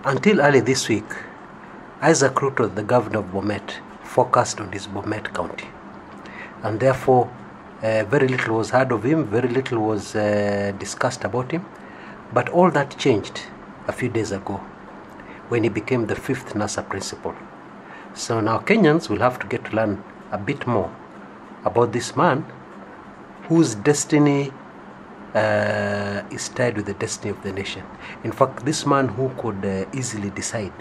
Until early this week, Isaac Ruto, the governor of Bomet, focused on his Bomet county. And therefore, very little was heard of him, very little was discussed about him. But all that changed a few days ago when he became the 5th NASA principal. So now Kenyans will have to get to learn a bit more about this man whose destiny is tied with the destiny of the nation. In fact, this man who could easily decide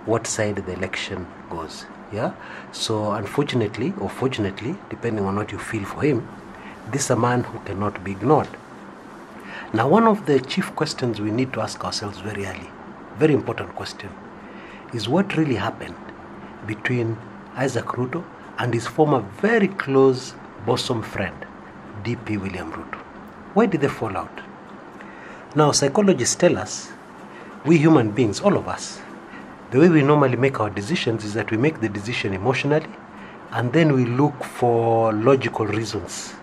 what side the election goes. Yeah. So unfortunately, or fortunately, depending on what you feel for him, this is a man who cannot be ignored. Now, one of the chief questions we need to ask ourselves very early, very important question, is what really happened between Isaac Ruto and his former very close bosom friend, DP William Ruto. Why did they fall out? Now, psychologists tell us, we human beings, all of us, the way we normally make our decisions is that we make the decision emotionally, and then we look for logical reasons.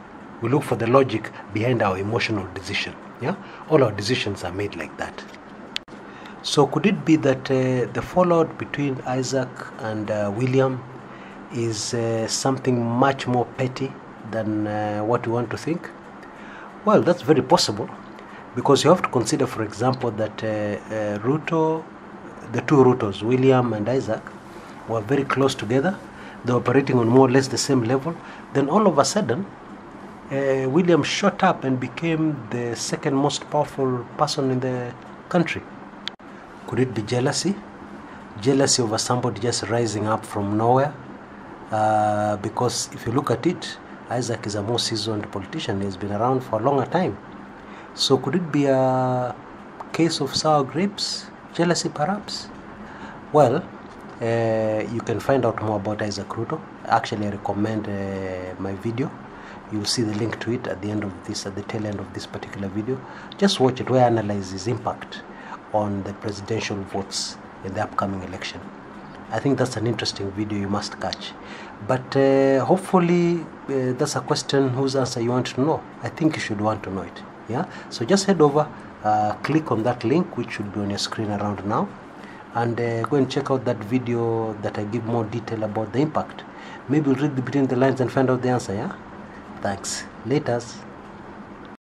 We look for the logic behind our emotional decision. Yeah, all our decisions are made like that. So could it be that the fallout between Isaac and William is something much more petty than what we want to think? Well, that's very possible, because you have to consider, for example, that Ruto, the two Rutos, William and Isaac, were very close together. They were operating on more or less the same level. Then all of a sudden, William shot up and became the second most powerful person in the country. Could it be jealousy? Jealousy over somebody just rising up from nowhere? Because if you look at it, Isaac is a more seasoned politician. He's been around for a longer time. So could it be a case of sour grapes? Jealousy, perhaps? Well, you can find out more about Isaac Ruto. Actually, I recommend my video. You will see the link to it at the end of this, at the tail end of this particular video. Just watch it, where I analyze his impact on the presidential votes in the upcoming election. I think that's an interesting video you must catch. But hopefully that's a question whose answer you want to know. I think you should want to know it. Yeah. So just head over, click on that link which should be on your screen around now, and go and check out that video that I give more detail about the impact. Maybe we'll read between the lines and find out the answer. Yeah. Thanks. Laters.